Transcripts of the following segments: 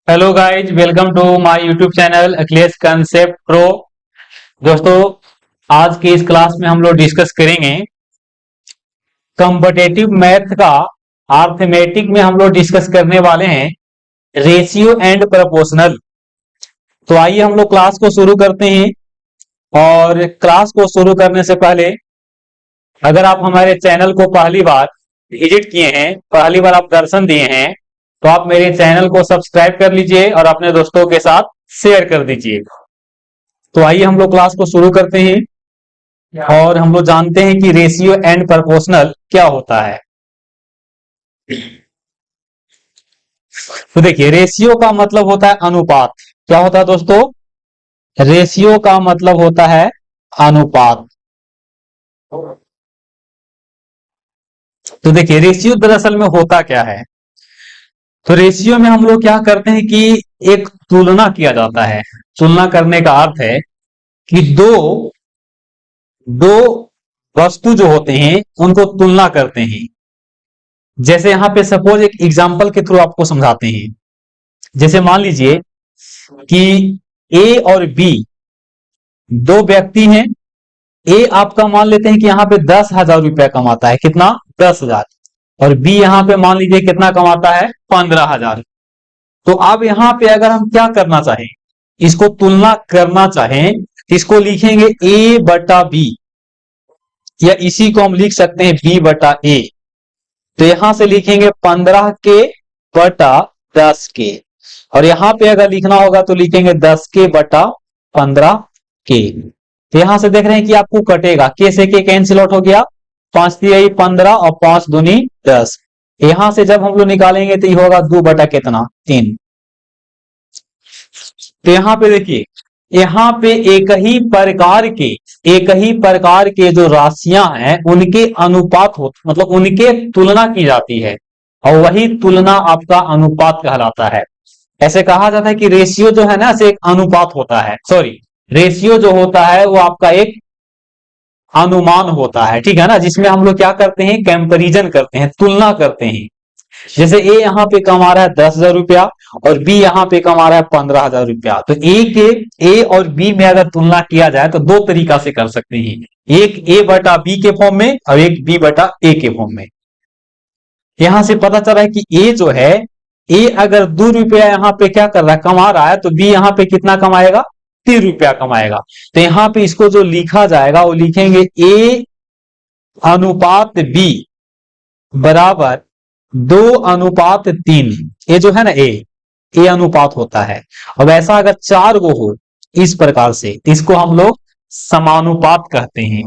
Hello guys, welcome to my YouTube channel Akhilesh concept pro. दोस्तों, आज की इस क्लास में हम लोग डिस्कस करेंगे कॉम्पिटिटिव मैथ का। अर्थमेटिक में हम लोग डिस्कस करने वाले हैं रेशियो एंड प्रोपोर्शनल। तो आइए हम लोग क्लास को शुरू करते हैं। और क्लास को शुरू करने से पहले अगर आप हमारे चैनल को पहली बार विजिट किए हैं, पहली बार आप दर्शन दिए हैं, तो आप मेरे चैनल को सब्सक्राइब कर लीजिए और अपने दोस्तों के साथ शेयर कर दीजिए। तो आइए हम लोग क्लास को शुरू करते हैं और हम लोग जानते हैं कि रेशियो एंड प्रोपोर्शनल क्या होता है। तो देखिए, रेशियो का मतलब होता है अनुपात। क्या होता है दोस्तों? रेशियो का मतलब होता है अनुपात। तो देखिए, रेशियो दरअसल में होता क्या है। तो रेशियो में हम लोग क्या करते हैं कि एक तुलना किया जाता है। तुलना करने का अर्थ है कि दो दो वस्तु जो होते हैं उनको तुलना करते हैं। जैसे यहां पे सपोज एक एग्जांपल के थ्रू आपको समझाते हैं। जैसे मान लीजिए कि ए और बी दो व्यक्ति हैं। ए आपका मान लेते हैं कि यहां पे 10,000 रुपया कमाता है। कितना? 10,000। और बी यहां पे मान लीजिए कितना कमाता है? 15,000। तो अब यहां पे अगर हम क्या करना चाहें, इसको तुलना करना चाहें, इसको लिखेंगे ए बटा बी, या इसी को हम लिख सकते हैं बी बटा ए। तो यहां से लिखेंगे 15 के बटा 10 के, और यहां पे अगर लिखना होगा तो लिखेंगे 10 के बटा 15 के। तो यहां से देख रहे हैं कि आपको कटेगा, के से के कैंसिल आउट हो गया, 5 तिहाई 15 और 5 दूनी 10। यहां से जब हम लोग निकालेंगे तो ये होगा 2 बटा कितना? 3। तो यहां पे देखिए, यहां पे एक ही प्रकार के जो राशियां हैं उनके अनुपात हो, मतलब उनके तुलना की जाती है, और वही तुलना आपका अनुपात कहलाता है। ऐसे कहा जाता है कि रेशियो जो है ना, से एक अनुपात होता है, सॉरी, रेशियो जो होता है वो आपका एक अनुमान होता है, ठीक है ना, जिसमें हम लोग क्या करते हैं, कंपैरिजन करते हैं, तुलना करते हैं। जैसे ए यहाँ पे कमा रहा है 10,000 रुपया और बी यहाँ पे कमा रहा है 15,000 रुपया। तो ए और बी में अगर तुलना किया जाए तो दो तरीका से कर सकते हैं, एक ए बटा बी के फॉर्म में और एक बी बटा ए के फॉर्म में। यहां से पता चला है कि ए जो है, ए अगर 2 रुपया यहाँ पे क्या कर रहा है, कमा रहा है, तो बी यहाँ पे कितना कमाएगा? 3 रुपया कमाएगा। तो यहाँ पे इसको जो लिखा जाएगा वो लिखेंगे ए अनुपात बी बराबर 2:3। ये जो है ना, ए अनुपात होता है। अब ऐसा अगर 4 गो हो इस प्रकार से, इसको हम लोग समानुपात कहते हैं।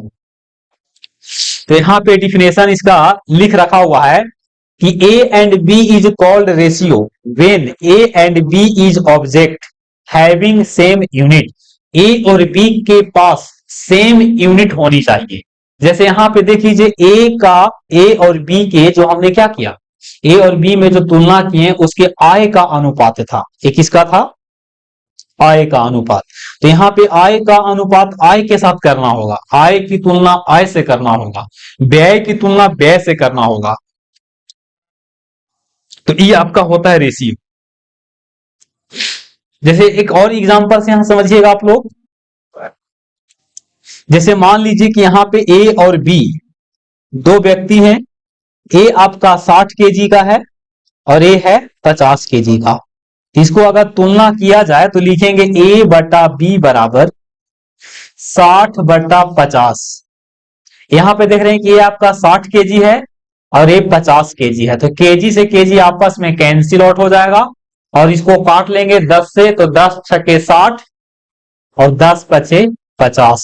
तो यहां पे डिफिनेशन इसका लिख रखा हुआ है कि A and B is called ratio when A and B is object having same unit. A और बी के पास सेम यूनिट होनी चाहिए। जैसे यहां पे देख लीजिए, ए और बी के जो हमने क्या किया, ए और बी में जो तुलना की है उसके आय का अनुपात था। ये किसका था? आय का अनुपात। तो यहां पे आय का अनुपात आय के साथ करना होगा, आय की तुलना आय से करना होगा, व्यय की तुलना व्यय से करना होगा। तो ये आपका होता है रेशियो। जैसे एक और एग्जांपल से यहां समझिएगा आप लोग। जैसे मान लीजिए कि यहां पे ए और बी दो व्यक्ति हैं। ए आपका 60 केजी का है और ए है 50 केजी का। इसको अगर तुलना किया जाए तो लिखेंगे ए बटा बी बराबर 60 बटा 50। यहां पे देख रहे हैं कि ये आपका 60 केजी है और ये 50 केजी है। तो केजी से केजी आपस में कैंसिल आउट हो जाएगा और इसको काट लेंगे 10 से, तो 10 छके 60 और 10 पचे 50।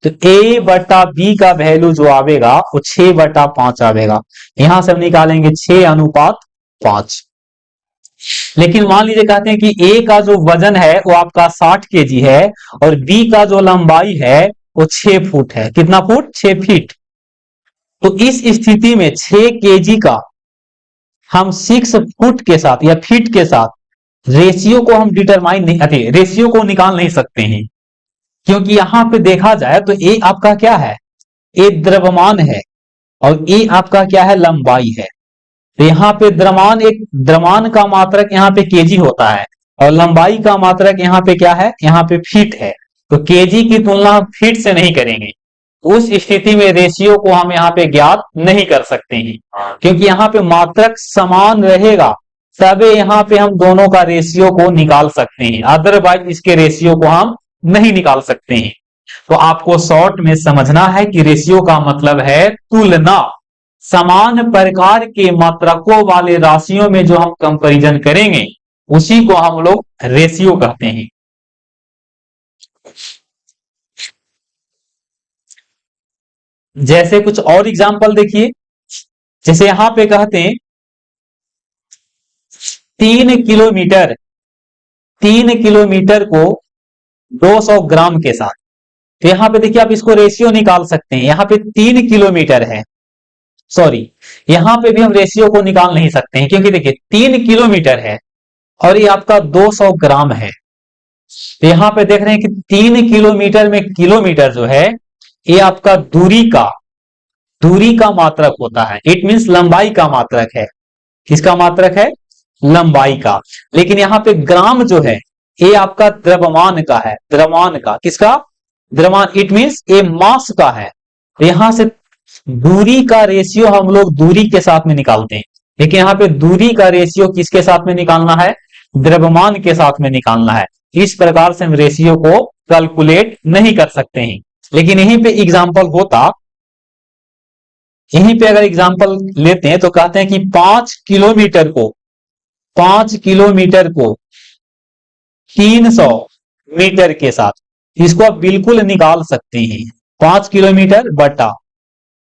तो ए बटा बी का वैल्यू जो आवेगा वो 6 बटा 5 आवेगा। यहां से हम निकालेंगे 6:5। लेकिन मान लीजिए कहते हैं कि ए का जो वजन है वो आपका 60 केजी है और बी का जो लंबाई है वो 6 फुट है। कितना फुट? 6 फीट। तो इस स्थिति में 6 केजी का हम 6 फुट के साथ या फीट के साथ रेशियो को हम डिटरमाइन नहीं, रेशियो को निकाल नहीं सकते हैं, क्योंकि यहां पे देखा जाए तो ए आपका क्या है? ए द्रव्यमान है और ए आपका क्या है? लंबाई है। तो यहाँ पे द्रव्यमान का मात्रक यहाँ पे केजी होता है और लंबाई का मात्रक यहाँ पे क्या है, यहाँ पे फीट है, तो केजी की तुलना फीट से नहीं करेंगे। उस स्थिति में रेशियो को हम यहाँ पे ज्ञात नहीं कर सकते हैं, क्योंकि यहाँ पे मात्रक समान रहेगा तभी यहाँ पे हम दोनों का रेशियो को निकाल सकते हैं, अदरवाइज इसके रेशियो को हम नहीं निकाल सकते हैं। तो आपको शॉर्ट में समझना है कि रेशियो का मतलब है तुलना। समान प्रकार के मात्रकों वाले राशियों में जो हम कंपैरिजन करेंगे उसी को हम लोग रेशियो कहते हैं। जैसे कुछ और एग्जांपल देखिए, जैसे यहां पे कहते हैं 3 किलोमीटर, 3 किलोमीटर को 200 ग्राम के साथ, तो यहां पे देखिए आप इसको रेशियो निकाल सकते हैं। यहां पे 3 किलोमीटर है, सॉरी यहां पे भी हम रेशियो को निकाल नहीं सकते हैं, क्योंकि देखिए 3 किलोमीटर है और ये आपका 200 ग्राम है। तो यहां पे देख रहे हैं कि 3 किलोमीटर में किलोमीटर जो है ये आपका दूरी का मात्रक होता है, इट मींस लंबाई का मात्रक है। किसका मात्रक है, लंबाई का। लेकिन यहाँ पे ग्राम जो है ये आपका द्रव्यमान का है, द्रव्यमान का। किसका, द्रव्यमान, इट मींस ये मास का है। यहां से दूरी का रेशियो हम लोग दूरी के साथ में निकालते हैं, लेकिन यहाँ पे दूरी का रेशियो किसके साथ में निकालना है, द्रव्यमान के साथ में निकालना है। इस प्रकार से हम रेशियो को कैलकुलेट नहीं कर सकते हैं। लेकिन यहीं पे एग्जांपल होता, यहीं पे अगर एग्जांपल लेते हैं तो कहते हैं कि 5 किलोमीटर को 300 मीटर के साथ, इसको आप बिल्कुल निकाल सकते हैं। 5 किलोमीटर बटा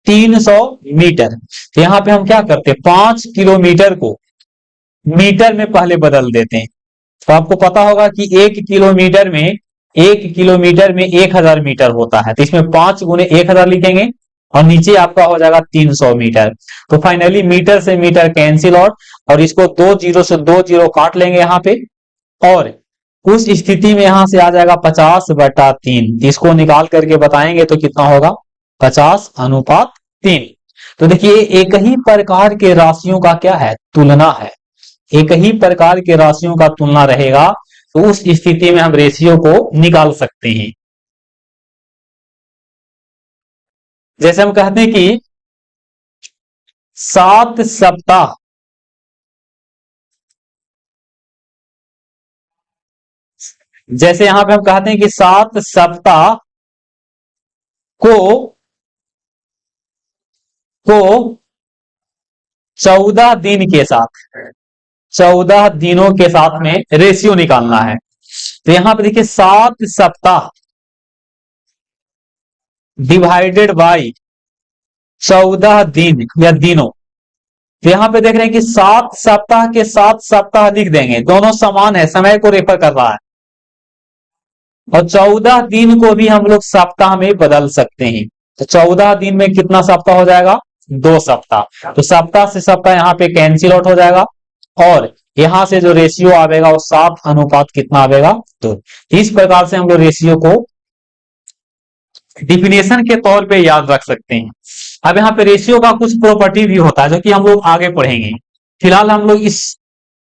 300 मीटर। तो यहां पे हम क्या करते हैं, 5 किलोमीटर को मीटर में पहले बदल देते हैं। तो आपको पता होगा कि 1 किलोमीटर में 1000 मीटर होता है, तो इसमें 5 गुने 1000 लिखेंगे और नीचे आपका हो जाएगा 300 मीटर। तो फाइनली मीटर से मीटर कैंसिल आउट और इसको 2 जीरो से 2 जीरो काट लेंगे यहाँ पे, और उस स्थिति में यहां से आ जाएगा 50/3। इसको निकाल करके बताएंगे तो कितना होगा, 50:3। तो देखिए एक ही प्रकार के राशियों का क्या है, तुलना है। एक ही प्रकार के राशियों का तुलना रहेगा तो उस स्थिति में हम रेशियो को निकाल सकते हैं। जैसे हम कहते हैं कि 7 सप्ताह, जैसे यहां पे हम कहते हैं कि 7 सप्ताह को 14 दिन के साथ, 14 दिनों के साथ में रेशियो निकालना है। तो यहां पे देखिए 7 सप्ताह डिवाइडेड बाई 14 दिन या दिनों। तो यहां पे देख रहे हैं कि 7 सप्ताह के 7 सप्ताह लिख देंगे, दोनों समान है, समय को रेफर कर रहा है। और 14 दिन को भी हम लोग सप्ताह में बदल सकते हैं। तो 14 दिन में कितना सप्ताह हो जाएगा, 2 सप्ताह। तो सप्ताह से सप्ताह यहाँ पे कैंसिल आउट हो जाएगा और यहां से जो रेशियो आवेगा वो 7 अनुपात कितना आवेगा, 2। इस प्रकार से हम लोग रेशियो को डिफिनेशन के तौर पे याद रख सकते हैं। अब यहाँ पे रेशियो का कुछ प्रॉपर्टी भी होता है जो कि हम लोग आगे पढ़ेंगे। फिलहाल हम लोग इस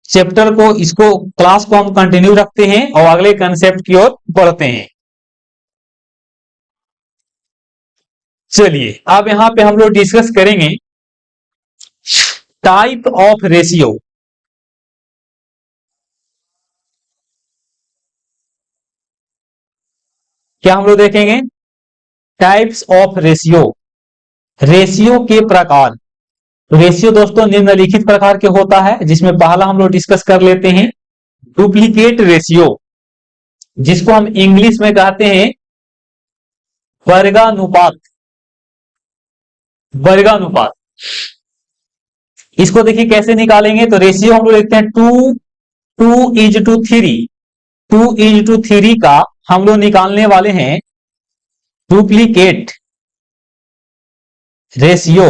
चैप्टर को, इसको क्लास को हम कंटिन्यू रखते हैं और अगले कंसेप्ट की ओर बढ़ते हैं। चलिए अब यहां पे हम लोग डिस्कस करेंगे टाइप ऑफ रेशियो। क्या हम लोग देखेंगे, टाइप्स ऑफ रेशियो, रेशियो के प्रकार। रेशियो दोस्तों निम्नलिखित प्रकार के होता है, जिसमें पहला हम लोग डिस्कस कर लेते हैं डुप्लीकेट रेशियो, जिसको हम इंग्लिश में कहते हैं वर्गानुपात। वर्गानुपात, इसको देखिए कैसे निकालेंगे। तो रेशियो हम लोग लिखते हैं 2:3। 2:3 का हम लोग निकालने वाले हैं डुप्लीकेट रेशियो।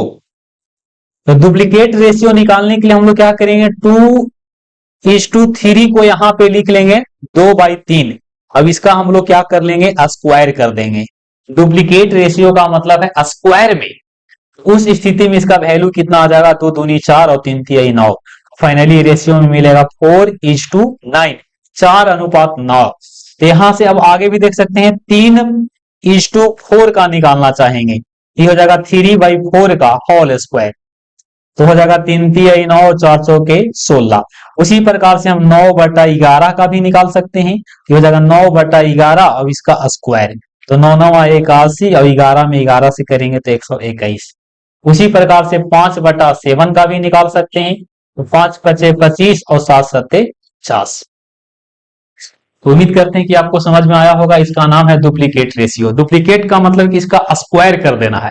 तो डुप्लीकेट रेशियो निकालने के लिए हम लोग क्या करेंगे, 2:3 को यहां पे लिख लेंगे 2/3। अब इसका हम लोग क्या कर लेंगे, स्क्वायर कर देंगे। डुप्लीकेट रेशियो का मतलब है स्क्वायर में। उस स्थिति में इसका वैल्यू कितना आ जाएगा, 2 दूनी 4 और 3 तिहाई 9। फाइनली रेशियो में मिलेगा 4:9। 4:9। तो यहां से अब आगे भी देख सकते हैं 3:4 का निकालना चाहेंगे, ये हो जाएगा 3/4 का होल स्क्वायर, तो हो जाएगा 3×3 = 9, 4 चौके 16। उसी प्रकार से हम 9/11 का भी निकाल सकते हैं, ये हो जाएगा 9/11 और इसका स्क्वायर, तो 9×9 = 81 और 11 में 11 से करेंगे तो 121। उसी प्रकार से 5/7 का भी निकाल सकते हैं, तो 5×5 = 25 और 7×7 = 50। तो उम्मीद करते हैं कि आपको समझ में आया होगा। इसका नाम है डुप्लीकेट रेशियो। डुप्लीकेट का मतलब कि इसका स्क्वायर कर देना है।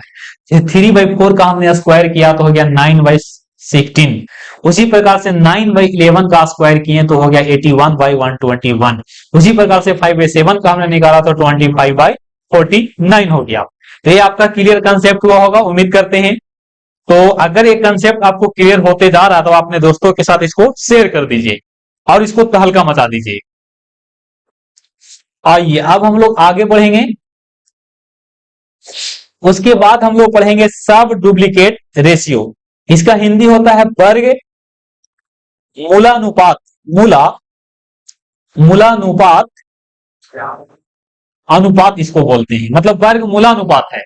3/4 का हमने स्क्वायर किया तो हो गया 9/16। उसी प्रकार से 9/11 का स्क्वायर किए तो हो गया 81/121। उसी प्रकार से 5/7 का हमने निकाला तो 25/49 हो गया। तो ये आपका क्लियर कंसेप्ट हुआ होगा, उम्मीद करते हैं। तो अगर ये कंसेप्ट आपको क्लियर होते जा रहा है तो अपने दोस्तों के साथ इसको शेयर कर दीजिए और इसको तहलका मचा दीजिए। आइए अब हम लोग आगे बढ़ेंगे। उसके बाद हम लोग पढ़ेंगे सब डुप्लीकेट रेशियो। इसका हिंदी होता है वर्ग मूलानुपात। मूलानुपात अनुपात इसको बोलते हैं, मतलब वर्ग मूलानुपात है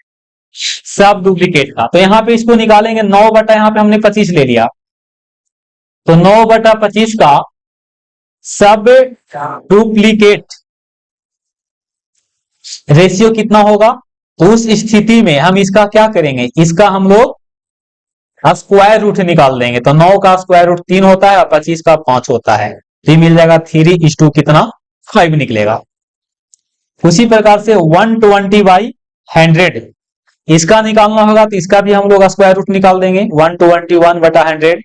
सब डुप्लीकेट का। तो यहां पे इसको निकालेंगे 9 बटा, यहां पे हमने 25 ले लिया, तो 9/25 का सब डुप्लीकेट रेशियो कितना होगा। तो उस स्थिति में हम इसका क्या करेंगे, इसका हम लोग स्क्वायर रूट निकाल देंगे। तो 9 का स्क्वायर रूट 3 होता है और 25 का 5 होता है, तो मिल जाएगा 3:2 कितना 5 निकलेगा। उसी प्रकार से 120/100 इसका निकालना होगा, तो इसका भी हम लोग स्क्वायर रूट निकाल देंगे। 121/100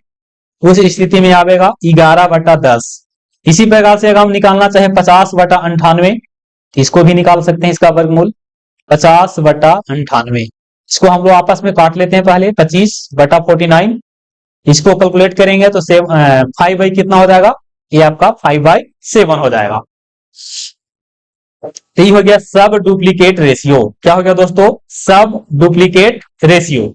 उस स्थिति में आएगा 11/10। इसी प्रकार से अगर हम निकालना चाहे 50/98, इसको भी निकाल सकते हैं, इसका वर्गमूल 50/98। इसको हम लोग आपस में काट लेते हैं पहले, 25/49 इसको कैलकुलेट करेंगे तो 5 कितना हो जाएगा, ये आपका 5/7 हो जाएगा। तो ये हो गया सब डुप्लीकेट रेशियो। क्या हो गया दोस्तों, सब डुप्लीकेट रेशियो।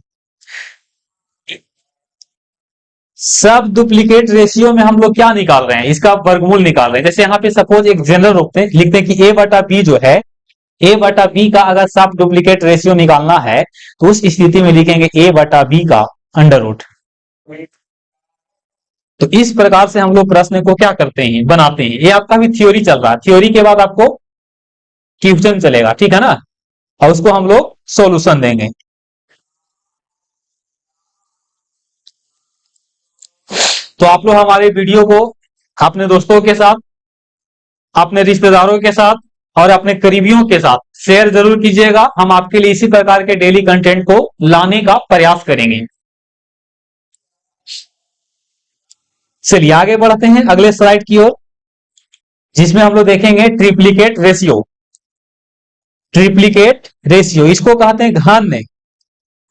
सब डुप्लीकेट रेशियो में हम लोग क्या निकाल रहे हैं, इसका वर्गमूल निकाल रहे हैं। जैसे यहाँ पे सपोज एक जनरल लिखते हैं कि A/B जो है, A/B का अगर सब डुप्लीकेट रेशियो निकालना है तो उस स्थिति में लिखेंगे A/B का अंडर रूट। तो इस प्रकार से हम लोग प्रश्न को क्या करते हैं, बनाते हैं। ये आपका भी थ्योरी चल रहा है, थ्योरी के बाद आपको क्वेश्चन चलेगा, ठीक है ना, और उसको हम लोग सॉल्यूशन देंगे। तो आप लोग हमारे वीडियो को अपने दोस्तों के साथ, अपने रिश्तेदारों के साथ और अपने करीबियों के साथ शेयर जरूर कीजिएगा। हम आपके लिए इसी प्रकार के डेली कंटेंट को लाने का प्रयास करेंगे। चलिए आगे बढ़ते हैं अगले स्लाइड की ओर, जिसमें हम लोग देखेंगे ट्रिप्लीकेट रेशियो। ट्रिप्लीकेट रेशियो इसको कहते हैं घन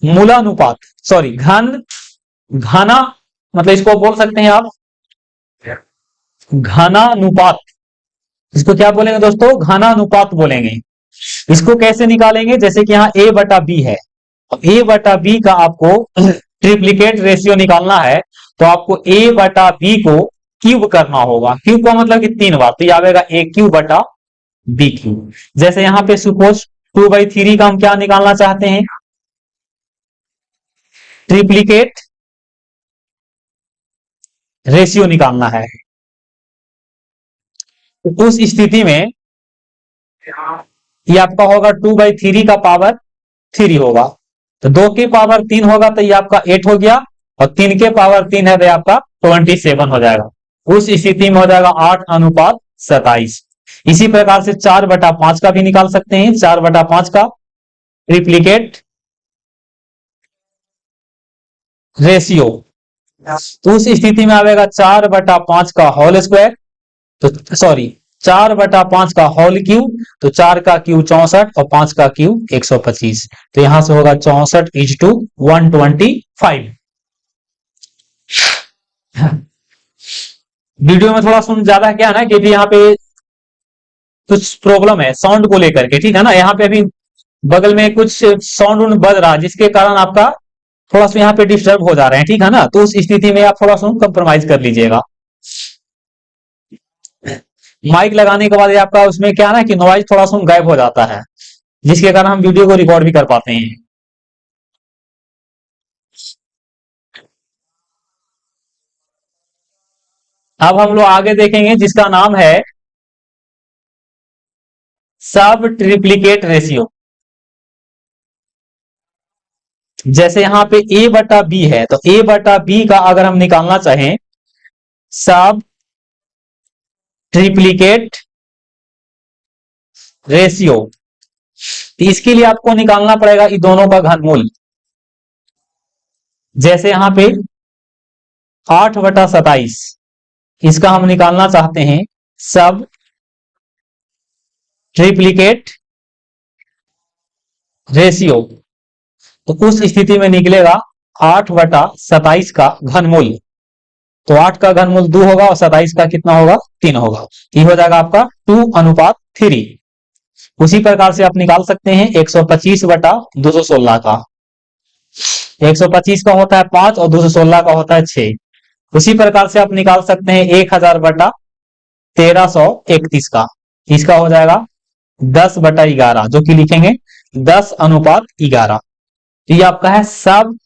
मूलानुपात, सॉरी घना, मतलब इसको बोल सकते हैं आप घनानुपात। इसको क्या बोलेंगे दोस्तों, घनानुपात बोलेंगे। इसको कैसे निकालेंगे, जैसे कि यहाँ A/B है, A/B का आपको ट्रिप्लीकेट रेशियो निकालना है तो आपको A/B को क्यूब करना होगा। क्यूब का मतलब कि 3 बार, तो ये आएगा A³ जैसे यहाँ पे सपोज 2/3 का हम क्या निकालना चाहते हैं, ट्रिप्लीकेट रेशियो निकालना है। उस स्थिति में ये आपका होगा 2/3 का पावर 3 होगा, तो 2 की पावर 3 होगा तो ये आपका 8 हो गया, और 3 के पावर 3 है तो आपका 27 हो जाएगा। उस स्थिति में हो जाएगा 8:27। इसी प्रकार से 4/5 का भी निकाल सकते हैं। 4/5 का ट्रिप्लीकेट रेशियो, तो उस स्थिति में आएगा 4/5 का होल स्क्वायर, तो सॉरी 4/5 का होल क्यूब, तो 4 का क्यूब 64 और 5 का क्यूब 125, तो यहां से होगा 64:125। वीडियो में थोड़ा सुन ज्यादा क्या है ना, क्योंकि यहाँ पे कुछ प्रॉब्लम है साउंड को लेकर के, ठीक है ना। यहाँ पे अभी बगल में कुछ साउंड बज रहा है जिसके कारण आपका थोड़ा सा यहाँ पे डिस्टर्ब हो जा रहे हैं, ठीक है ना। तो उस स्थिति में आप थोड़ा सा कंप्रोमाइज कर लीजिएगा। माइक लगाने के बाद ये आपका उसमें क्या है ना कि नॉइज थोड़ा सा गायब हो जाता है, जिसके कारण हम वीडियो को रिकॉर्ड भी कर पाते हैं। अब हम लोग आगे देखेंगे जिसका नाम है सब ट्रिप्लिकेट रेशियो। जैसे यहां पे ए बटा बी है, तो ए बटा बी का अगर हम निकालना चाहें सब ट्रिप्लिकेट रेशियो, तो इसके लिए आपको निकालना पड़ेगा इन दोनों का घनमूल। जैसे यहां पे 8/27, इसका हम निकालना चाहते हैं सब ट्रिप्लिकेट रेशियो, तो उस स्थिति में निकलेगा 8/27 का घनमूल। तो 8 का घनमूल 2 होगा और 27 का कितना होगा, 3 होगा। ये हो जाएगा आपका 2:3। उसी प्रकार से आप निकाल सकते हैं 125/216 का। 125 का होता है 5 और 216 का होता है 6। उसी प्रकार से आप निकाल सकते हैं 1000/1331 का। इसका हो जाएगा 10/11, जो कि लिखेंगे 10:11। तो ये आपका है सब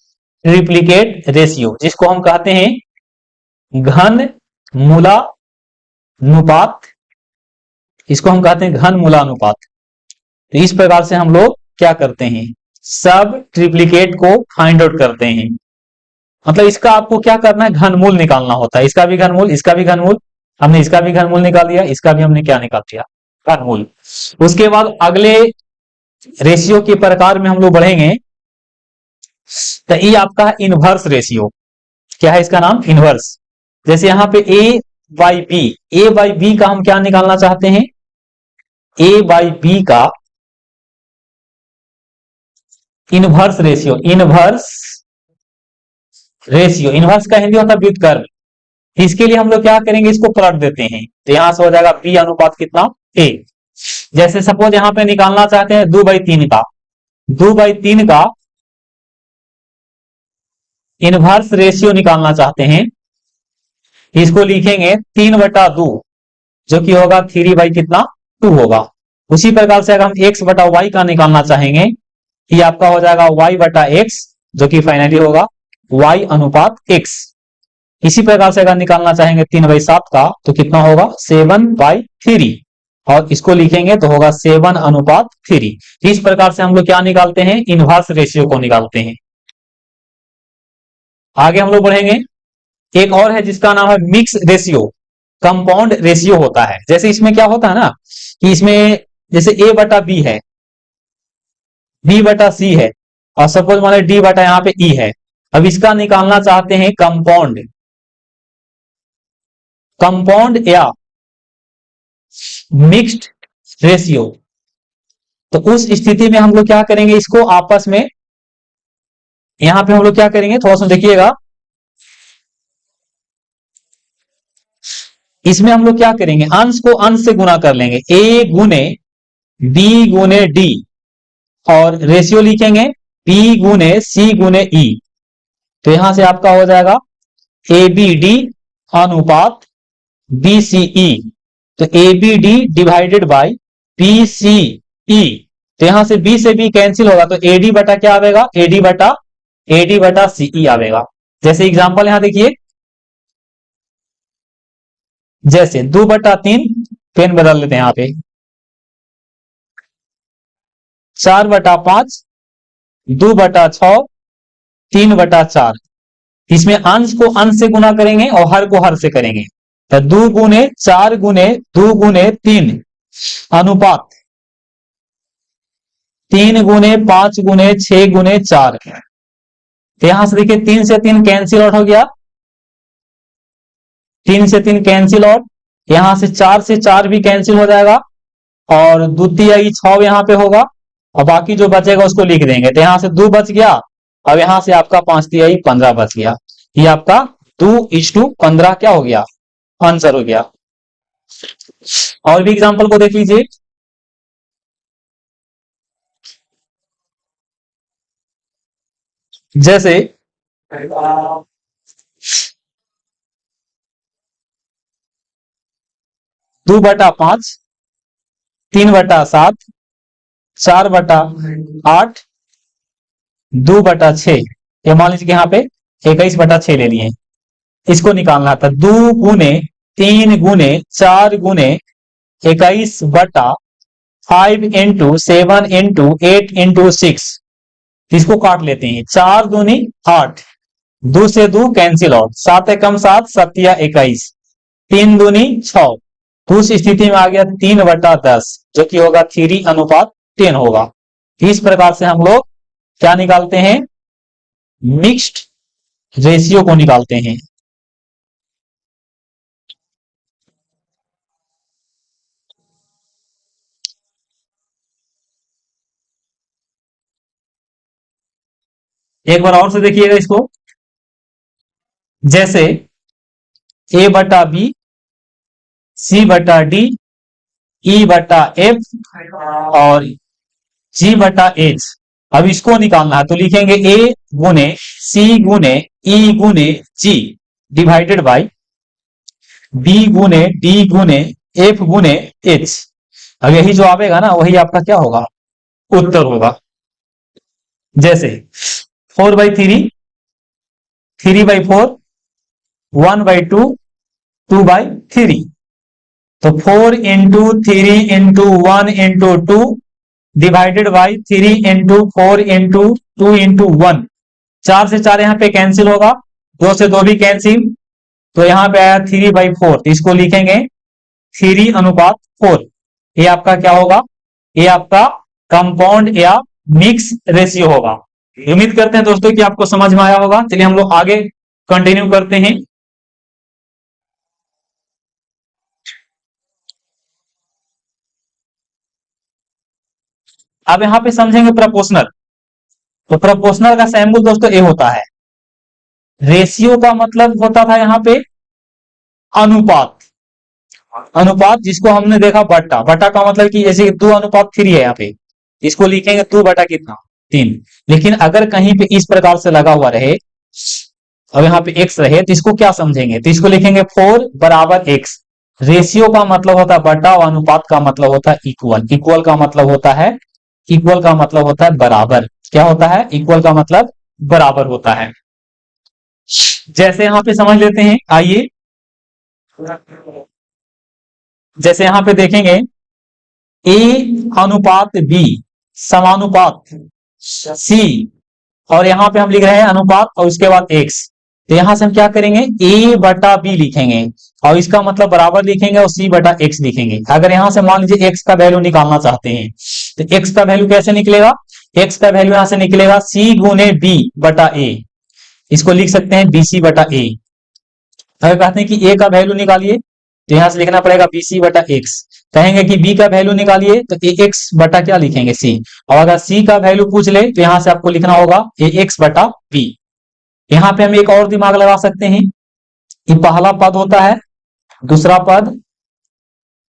ट्रिप्लिकेट रेशियो, जिसको हम कहते हैं घन मूलानुपात। इसको हम कहते हैं घन मूलानुपात। तो इस प्रकार से हम लोग क्या करते हैं, सब ट्रिप्लिकेट को फाइंड आउट करते हैं। मतलब इसका आपको क्या करना है, घनमूल निकालना होता है। इसका भी घनमूल, इसका भी घनमूल, हमने इसका भी घनमूल निकाल दिया, इसका भी हमने क्या निकाल दिया, घनमूल। उसके बाद अगले रेशियो के प्रकार में हम लोग बढ़ेंगे, तो ये आपका इनवर्स रेशियो। क्या है इसका नाम, इनवर्स। जैसे यहां पे A by B, A by B का हम क्या निकालना चाहते हैं, ए बाई बी का inverse ratio. Inverse ratio, inverse का हिंदी होता है व्युत्क्रम। इसके लिए हम लोग क्या करेंगे, इसको पलट देते हैं, तो यहां से हो जाएगा बी अनुपात कितना, ए। जैसे सपोज यहां पे निकालना चाहते हैं 2/3 का, 2/3 का इनवर्स रेशियो निकालना चाहते हैं, इसको लिखेंगे 3/2, जो कि होगा 3 कितना, 2 होगा। उसी प्रकार से अगर हम x/y का निकालना चाहेंगे, ये आपका हो जाएगा y/x, जो कि फाइनली होगा y अनुपात x। इसी प्रकार से अगर निकालना चाहेंगे 3/7 का, तो कितना होगा 7/3, और इसको लिखेंगे तो होगा 7:3। इस प्रकार से हम लोग क्या निकालते हैं, इनवर्स रेशियो को निकालते हैं। आगे हम लोग बढ़ेंगे, एक और है जिसका नाम है मिक्स रेशियो, कंपाउंड रेशियो होता है। जैसे इसमें क्या होता है ना कि इसमें जैसे a बटा b है, b बटा c है, और सपोज मान डी बटा यहाँ पे e है। अब इसका निकालना चाहते हैं कंपाउंड, कंपाउंड या मिक्स्ड रेशियो, तो उस स्थिति में हम लोग क्या करेंगे, इसको आपस में यहां पे हम लोग क्या करेंगे, थोड़ा सा देखिएगा। इसमें हम लोग क्या करेंगे, अंश को अंश से गुना कर लेंगे, a गुने b गुने d, और रेशियो लिखेंगे p गुने c गुने e। तो यहां से आपका हो जाएगा ए बी डी अनुपात बी सी ई। तो A B D divided by B C E, तो यहां से बी से बी कैंसिल होगा, तो एडी बटा क्या आएगा, एडी बटा सी ई आएगा। जैसे एग्जांपल यहां देखिए, जैसे 2/3, पेन बदल लेते हैं यहां पे, 4/5, 2/6, 3/4। इसमें अंश को अंश से गुना करेंगे और हर को हर से करेंगे, तो 2 गुने 4 गुने 2 गुने 3 अनुपात 3 गुने 5 गुने 6 गुने 4। तो यहां से देखिए 3 से 3 कैंसिल आउट हो गया, 3 से 3 कैंसिल आउट, यहां से 4 से 4 भी कैंसिल हो जाएगा, और द्वितीय 6 यहां पे होगा, और बाकी जो बचेगा उसको लिख देंगे। तो यहां से 2 बच गया, अब यहां से आपका 5 15 बच गया। ये आपका 2:15 क्या हो गया, आंसर हो गया। और भी एग्जांपल को देख लीजिए, जैसे 2/5, 3/7, 4/8, 2/6। ये मान लीजिए कि यहाँ पे 21/6 ले लिए। इसको निकालना था 2 गुने 3 गुने 4 गुने 21/5 इंटू 7 इंटू 8 इंटू 6। इसको काट लेते हैं। 4 दूनी 8, 2 से 2 कैंसिल आउट, 7 एकम 7, 7 या 21, 3 दूनी 6। तो उस स्थिति में आ गया 3/10, जो कि होगा 3:10 होगा। इस प्रकार से हम लोग क्या निकालते हैं, मिक्स्ड रेशियो को निकालते हैं। एक बार और से देखिएगा इसको। जैसे A/B, C/D, E/F और G/H। अब इसको निकालना है तो लिखेंगे A गुने C गुने E गुने G डिवाइडेड बाई B गुने D गुने F गुने H। अब यही जो आवेगा ना वही आपका क्या होगा, उत्तर होगा। जैसे 4/3, 3/4, 1/2, 2/3। तो 4 into 3 into 1 into 2 divided by 3 into 4 into 2 into 1। 4 से 4 यहाँ पे कैंसिल होगा, 2 से 2 भी कैंसिल, तो यहाँ पे आया 3/4। तो इसको लिखेंगे 3:4। ये आपका क्या होगा, ये आपका कंपाउंड या मिक्स रेशियो होगा। उम्मीद करते हैं दोस्तों कि आपको समझ में आया होगा। चलिए हम लोग आगे कंटिन्यू करते हैं। अब यहां पे समझेंगे प्रोपोर्शनल। तो प्रोपोर्शनल का सैम्बल दोस्तों ए होता है। रेशियो का मतलब होता था यहां पे अनुपात। अनुपात जिसको हमने देखा बट्टा, बट्टा का मतलब कि जैसे 2:3 है यहाँ पे, इसको लिखेंगे 2 बटा कितना 3। लेकिन अगर कहीं पे इस प्रकार से लगा हुआ रहे और यहाँ पे x रहे तो इसको क्या समझेंगे, तो इसको लिखेंगे 4 बराबर x। रेशियो का मतलब होता है बटा और अनुपात का मतलब होता है इक्वल। इक्वल का मतलब होता है, इक्वल का मतलब होता है बराबर। क्या होता है, इक्वल का मतलब बराबर होता है। जैसे यहाँ पे समझ लेते हैं, आइए जैसे यहाँ पे देखेंगे A अनुपात B समानुपात C, और यहां पे हम लिख रहे हैं अनुपात और उसके बाद x। तो यहां से हम क्या करेंगे, A/B लिखेंगे और इसका मतलब बराबर लिखेंगे और C/x लिखेंगे। अगर यहां से मान लीजिए x का वैल्यू निकालना चाहते हैं तो x का वैल्यू कैसे निकलेगा, x का वैल्यू यहां से निकलेगा C गुने B/A। इसको लिख सकते हैं BC/A। अगर कहते हैं कि a का वैल्यू निकालिए तो यहां से लिखना पड़ेगा BC/x। कहेंगे कि b का वैल्यू निकालिए तो ax बटा क्या लिखेंगे c। और अगर c का वैल्यू पूछ ले तो यहां से आपको लिखना होगा ax/b। यहां पे हम एक और दिमाग लगा सकते हैं कि पहला पद होता है, दूसरा पद,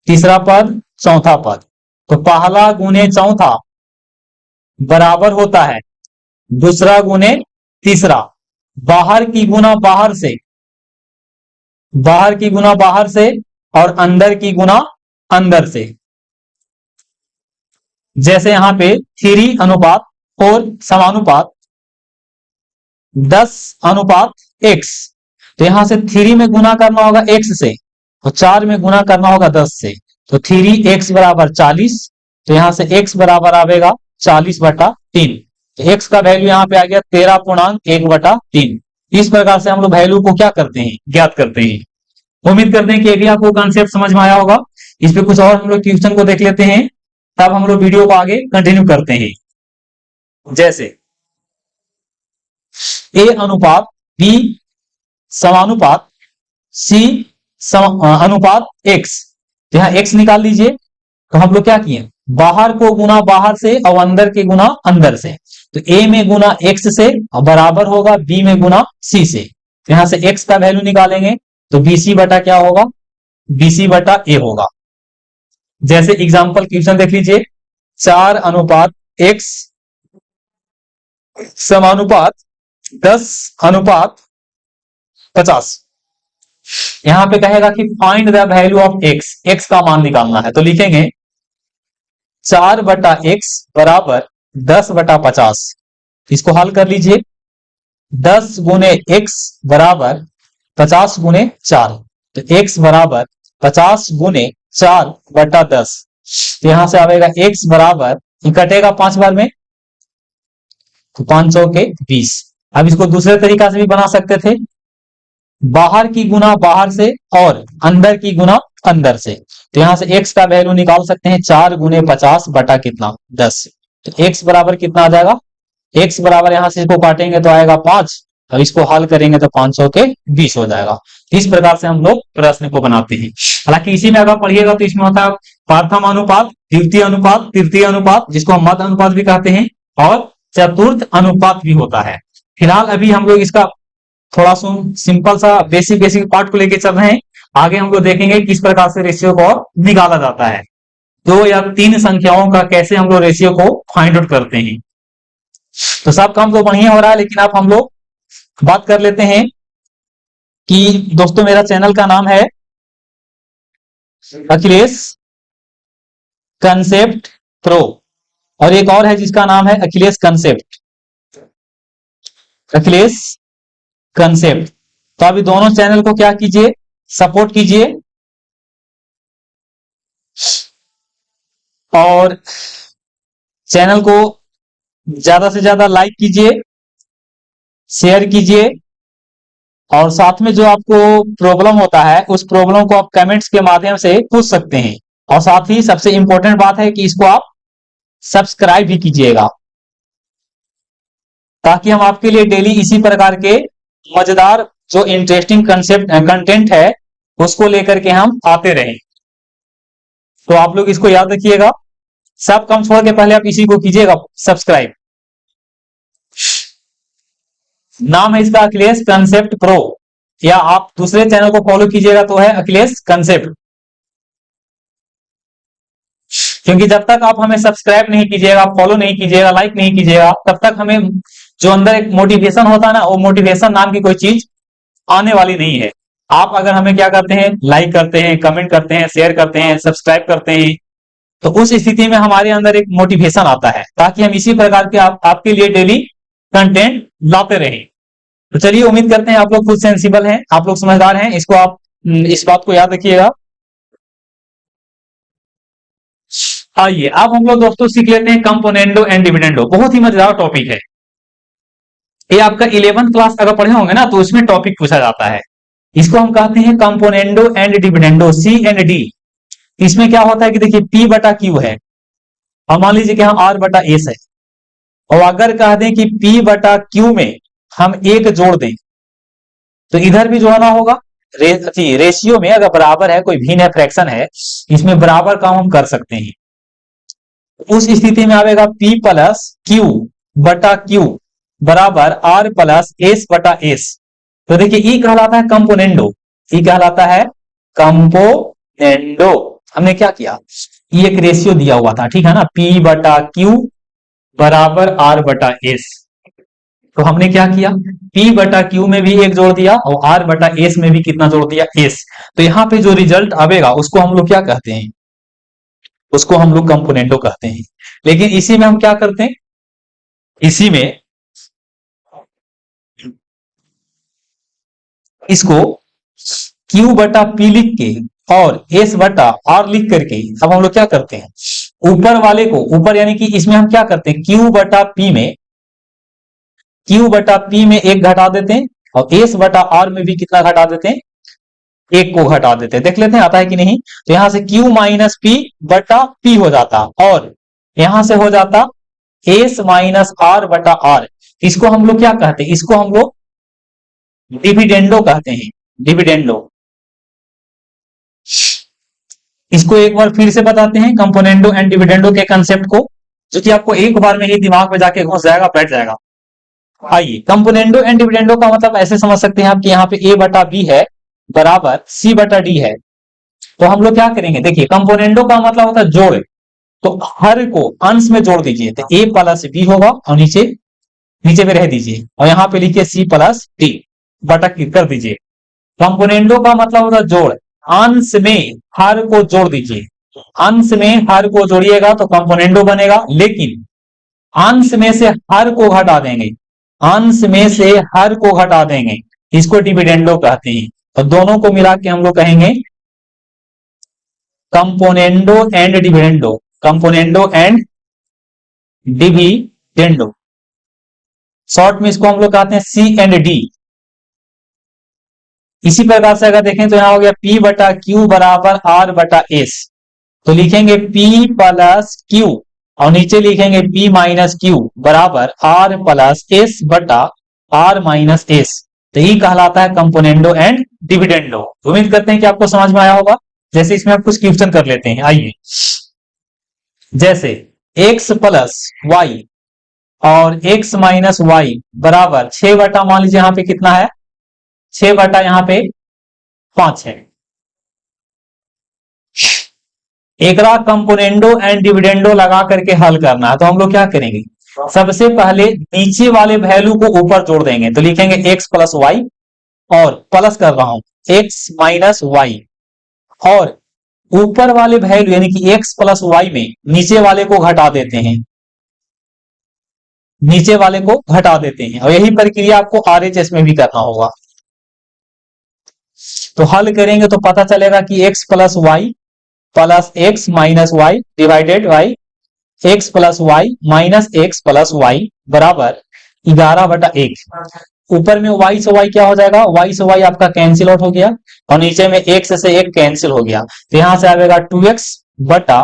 तीसरा पद, चौथा पद। तो पहला गुने चौथा बराबर होता है दूसरा गुने तीसरा। बाहर की गुना बाहर से, बाहर की गुना बाहर से और अंदर की गुना अंदर से। जैसे यहां पे 3:4 समानुपात 10:x। तो यहां से 3 में गुना करना होगा x से और 4 में गुना करना होगा 10 से। तो 3x बराबर 40। तो यहां से x बराबर आएगा 40/3। तो x का वैल्यू यहां पे आ गया 13.1/3। इस प्रकार से हम लोग वैल्यू को क्या करते हैं, ज्ञात करते हैं। उम्मीद करते हैं कि अभी आपको कॉन्सेप्ट समझ में आया होगा। इस पे कुछ और हम लोग क्वेश्चन को देख लेते हैं, तब हम लोग वीडियो को आगे कंटिन्यू करते हैं। जैसे A अनुपात B समानुपात C अनुपात x। तो यहां x निकाल लीजिए। तो हम लोग क्या किए, बाहर को गुना बाहर से और अंदर के गुना अंदर से। तो A में गुना x से और बराबर होगा B में गुना C से। तो यहां से x का वैल्यू निकालेंगे तो BC बटा क्या होगा, BC/A होगा। जैसे एग्जांपल क्वेश्चन देख लीजिए, 4:x समानुपात 10:50। यहां पे कहेगा कि find the value of x, x का मान निकालना है, तो लिखेंगे 4/x बराबर 10/50। इसको हल कर लीजिए। 10 गुने x बराबर 50 गुने 4, तो x बराबर 50 गुने 4/10। तो यहां से आएगा x बराबर, कटेगा 5 बार में, तो 5 चौके 20। अब इसको दूसरे तरीका से भी बना सकते थे, बाहर की गुना बाहर से और अंदर की गुना अंदर से। तो यहां से x का वैल्यू निकाल सकते हैं, 4 गुने 50 बटा कितना 10। तो x बराबर कितना आ जाएगा, x बराबर यहां से इसको काटेंगे तो आएगा 5, और इसको हल करेंगे तो 500 के 20 हो जाएगा। इस प्रकार से हम लोग प्रश्न को बनाते हैं। हालांकि इसी में अगर पढ़िएगा तो इसमें होता है प्रथम अनुपात, द्वितीय अनुपात, तृतीय अनुपात, जिसको हम मध्य अनुपात भी कहते हैं, और चतुर्थ अनुपात भी होता है। फिलहाल अभी हम लोग इसका थोड़ा सा सिंपल सा बेसिक बेसिक पार्ट को लेके चल रहे हैं। आगे हम लोग देखेंगे किस प्रकार से रेशियो को निकाला जाता है, 2 या 3 संख्याओं का कैसे हम लोग रेशियो को फाइंड आउट करते हैं। तो सब काम तो बढ़िया हो रहा है, लेकिन अब हम लोग बात कर लेते हैं कि दोस्तों मेरा चैनल का नाम है अखिलेश कंसेप्ट प्रो, और एक और है जिसका नाम है अखिलेश कंसेप्ट, अखिलेश कंसेप्ट। तो अभी दोनों चैनल को क्या कीजिए, सपोर्ट कीजिए, और चैनल को ज्यादा से ज्यादा लाइक कीजिए, शेयर कीजिए, और साथ में जो आपको प्रॉब्लम होता है उस प्रॉब्लम को आप कमेंट्स के माध्यम से पूछ सकते हैं। और साथ ही सबसे इंपॉर्टेंट बात है कि इसको आप सब्सक्राइब भी कीजिएगा, ताकि हम आपके लिए डेली इसी प्रकार के मजेदार जो इंटरेस्टिंग कंटेंट है उसको लेकर के हम आते रहें। तो आप लोग इसको याद रखिएगा, सब काम छोड़ के पहले आप इसी को कीजिएगा सब्सक्राइब। नाम है इसका अखिलेश कंसेप्ट प्रो, या आप दूसरे चैनल को फॉलो कीजिएगा तो है अखिलेश कंसेप्ट। क्योंकि जब तक आप हमें सब्सक्राइब नहीं कीजिएगा, फॉलो नहीं कीजिएगा, लाइक नहीं कीजिएगा, तब तक हमें जो अंदर एक मोटिवेशन होता है ना, वो मोटिवेशन नाम की कोई चीज आने वाली नहीं है। आप अगर हमें क्या करते हैं, लाइक करते हैं, कमेंट करते हैं, शेयर करते हैं, सब्सक्राइब करते हैं, तो उस स्थिति में हमारे अंदर एक मोटिवेशन आता है, ताकि हम इसी प्रकार के आपके लिए डेली कंटेंट लाते रहें। तो चलिए, उम्मीद करते हैं आप लोग खुद सेंसिबल हैं, आप लोग समझदार हैं। इसको आप इस बात को याद रखिएगा। आइए अब हम लोग दोस्तों सीख लेते हैं कंपोनेंडो एंड डिविडेंडो। बहुत ही मजेदार टॉपिक है ये। आपका 11th क्लास अगर पढ़े होंगे ना, तो उसमें टॉपिक पूछा जाता है। इसको हम कहते हैं componendo and dividendo, C and D. इसमें क्या होता है कि देखिए P बटा Q है, और मान लीजिए कि R बटा एस है, और अगर कह दें कि P बटा Q में हम 1 जोड़ दें, तो इधर भी जोड़ना होगा। रेशियो में अगर बराबर है, कोई भिन्न है, फ्रैक्शन है, इसमें बराबर काम हम कर सकते हैं। उस स्थिति में आएगा P प्लस Q बटा Q बराबर R प्लस एस बटा एस। तो देखिए ई कहलाता है कंपोनेंडो, ई कहलाता है कंपोनेंडो। हमने क्या किया, ये एक रेशियो दिया हुआ था, ठीक है ना, P बटा Q बराबर R बटा एस। तो हमने क्या किया, P बटा Q में भी 1 जोड़ दिया, और R बटा एस में भी कितना जोड़ दिया, एस। तो यहां पे जो रिजल्ट आवेगा उसको हम लोग क्या कहते हैं, उसको हम लोग कंपोनेंडो कहते हैं। लेकिन इसी में हम क्या करते हैं, इसी में इसको Q बटा P लिख के और S बटा R लिख करके अब हम लोग क्या करते हैं, ऊपर वाले को ऊपर, यानी कि इसमें हम क्या करते हैं, Q बटा P में 1 घटा देते हैं, और S बटा R में भी कितना घटा देते हैं, 1 को घटा देते हैं। देख लेते हैं आता है कि नहीं। तो यहां से Q माइनस P बटा P हो जाता, और यहां से हो जाता S माइनस R बटा R। इसको हम लोग क्या कहते हैं, इसको हम लोग डिविडेंडो कहते हैं, डिविडेंडो। इसको एक बार फिर से बताते हैं, कंपोनेंडो एंड डिविडेंडो के कंसेप्ट को, जो कि आपको एक बार में ही दिमाग में जाके घुस जाएगा, बैठ जाएगा। आइए, कंपोनेंडो एंड डिविडेंडो का मतलब ऐसे समझ सकते हैं आप कि यहाँ पे A बटा B है बराबर C बटा D है। तो हम लोग क्या करेंगे, देखिए कंपोनेंडो का मतलब होता है जोड़, तो हर को अंश में जोड़ दीजिए, तो A प्लस B होगा, और नीचे नीचे में रह दीजिए, और यहाँ पे लिखिए C प्लस D बटा कर दीजिए। कंपोनेंडो का मतलब होता है जोड़, अंश में हर को जोड़ दीजिए, अंश में हर को जोड़िएगा तो कंपोनेंडो बनेगा, लेकिन अंश में से हर को घटा देंगे, अंश में से हर को घटा देंगे, इसको डिविडेंडो कहते हैं। और दोनों को मिला के हम लोग कहेंगे componendo and dividendo, componendo and dividendo, short में इसको हम लोग कहते हैं सी एंड डी। इसी प्रकार से अगर देखें तो यहां हो गया P बटा क्यू बराबर R बटा एस, तो लिखेंगे P प्लस क्यू और नीचे लिखेंगे P माइनस क्यू बराबर R प्लस एस बटा R माइनस एस। तो ये कहलाता है कंपोनेंडो एंड डिविडेंडो। उम्मीद करते हैं कि आपको समझ में आया होगा। जैसे इसमें आप कुछ क्वेश्चन कर लेते हैं, आइए। जैसे x प्लस वाई और x माइनस वाई बराबर 6 बटा, मान लीजिए यहां पे कितना है, 6 बटा यहाँ पे 5 है। एकरा कंपोनेंडो एंड डिविडेंडो लगा करके हल करना है, तो हम लोग क्या करेंगे, सबसे पहले नीचे वाले वैल्यू को ऊपर जोड़ देंगे, तो लिखेंगे x प्लस वाई और प्लस कर रहा हूं x माइनस वाई, और ऊपर वाले वैल्यू यानी कि x प्लस वाई में नीचे वाले को घटा देते हैं, नीचे वाले को घटा देते हैं, और यही प्रक्रिया आपको RHS में भी करना होगा। तो हल करेंगे तो पता चलेगा कि x plus y plus x minus y divided by x plus y minus x plus y बराबर 11 बटा 1। ऊपर में y से y क्या हो जाएगा, y से y आपका कैंसिल आउट हो गया, और नीचे में x से 1 कैंसिल हो गया, तो यहां से आएगा 2x बटा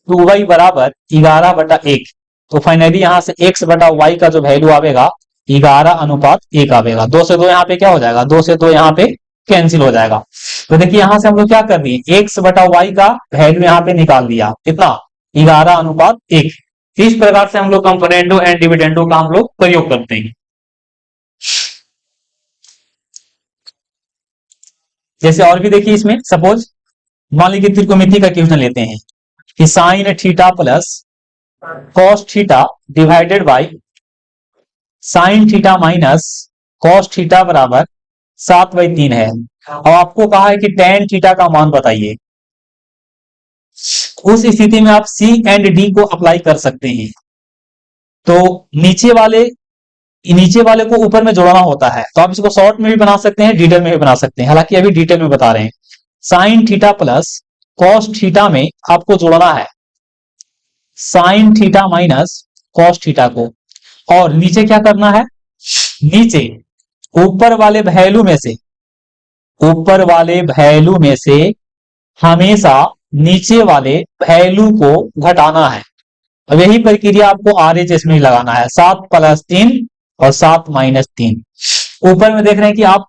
2y बराबर 11 बटा 1। तो फाइनली यहां से x बटा y का जो वैल्यू आवेगा 11:1 आवेगा। 2 से 2 यहाँ पे क्या हो जाएगा, 2 से 2 यहाँ पे कैंसिल हो जाएगा। तो देखिए यहां से हम लोग क्या कर दिए, x बटा y का वैल्यू यहाँ पे निकाल दिया, कितना, 11:1। इस प्रकार से हम लोग कंपोनेंडो एंड डिविडेंडो का हम लोग प्रयोग करते हैं। जैसे और भी देखिए इसमें, सपोज मान लीजिए त्रिकोणमिति का क्वेश्चन लेते हैं कि sine theta plus cos theta divided by sine theta minus cos theta बराबर 7/3 है, और आपको कहा है कि टेन थीटा का मान बताइए। उस स्थिति में आप सी एंड डी को अप्लाई कर सकते हैं। तो नीचे वाले को ऊपर में जोड़ना होता है, तो आप इसको शॉर्ट में भी बना सकते हैं, डिटेल में भी बना सकते हैं, हालांकि अभी डिटेल में बता रहे हैं। Sine theta plus cos theta में आपको जोड़ना है sine theta minus cos theta को, और नीचे क्या करना है, नीचे ऊपर वाले वैल्यू में से हमेशा नीचे वाले वैल्यू को घटाना है। अब यही प्रक्रिया आपको RHS में लगाना है, 7 + 3 और 7 - 3। ऊपर में देख रहे हैं कि आप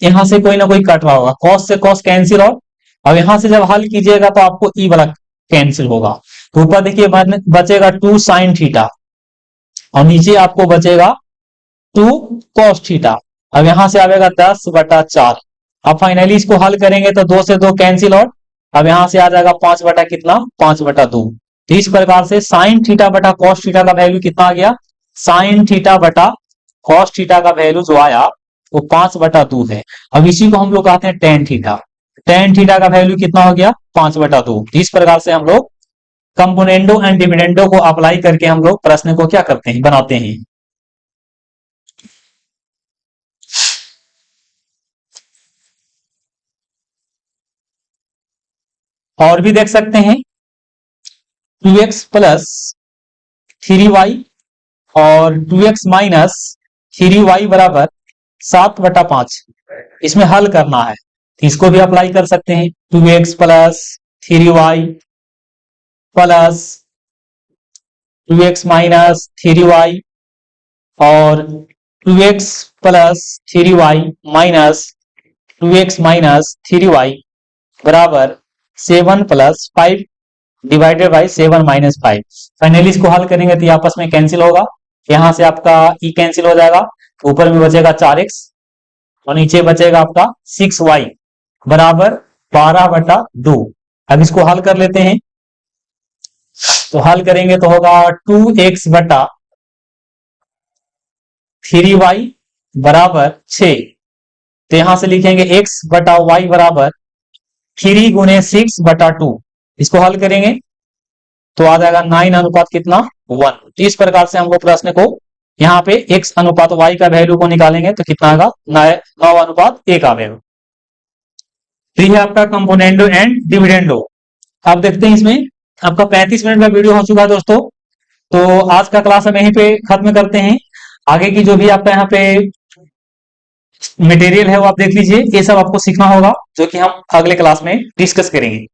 यहां से कोई ना कोई कट रहा होगा, कॉस से कॉस कैंसिल, और अब यहां से जब हल कीजिएगा तो आपको ई वाला कैंसिल होगा। तो ऊपर देखिए बचेगा 2 साइन थीटा और नीचे आपको बचेगा 2 कॉस थीटा। अब यहां से आएगा 10/4। अब फाइनली इसको हल करेंगे तो 2 से 2 कैंसिल, और अब यहां से आ जाएगा 5 बटा कितना, 5/2। तो इस प्रकार से साइन थीटा बटा कॉस थीटा का वैल्यू कितना आ गया, साइन थीटा बटा कॉस थीटा का वैल्यू जो आया वो 5/2 है। अब इसी को हम लोग कहते हैं टेन थीटा। टेन थीटा का वैल्यू कितना हो गया, 5/2। इस प्रकार से हम लोग कंपोनेंडो एंड डिविडेंडो को अप्लाई करके हम लोग प्रश्न को क्या करते हैं, बनाते हैं। और भी देख सकते हैं 2x प्लस 3y और 2x माइनस 3y बराबर 7/5। इसमें हल करना है, इसको भी अप्लाई कर सकते हैं। 2x plus 3y plus 2x minus 3y और 2x plus 3y minus 2x minus 3y बराबर 7 + 5 डिवाइडेड बाई 7 - 5। फाइनली इसको हल करेंगे तो आपस में कैंसिल होगा, यहां से आपका ई कैंसिल हो जाएगा, ऊपर में बचेगा 4x और नीचे बचेगा आपका 6y बराबर 12/2। अब इसको हल कर लेते हैं, तो हल करेंगे तो होगा 2x बटा 3y बराबर 6 तो यहां से लिखेंगे x बटा वाई बराबर 3 गुने 6 बटा 2। इसको हल करेंगे तो आ जाएगा 9 अनुपात कितना 1। तो इस प्रकार से हमको प्रश्न को यहाँ पे x अनुपात y का वैल्यू को निकालेंगे तो कितना आएगा 9 अनुपात 1 आवेगा। तो यह आपका कंपोनेंडो एंड डिविडेंडो। आप देखते हैं इसमें आपका 35 मिनट का वीडियो हो चुका है दोस्तों। तो आज का क्लास हम यहीं पे खत्म करते हैं। आगे की जो भी आपका यहाँ पे मटेरियल है वो आप देख लीजिए, ये सब आपको सीखना होगा जो कि हम अगले क्लास में डिस्कस करेंगे।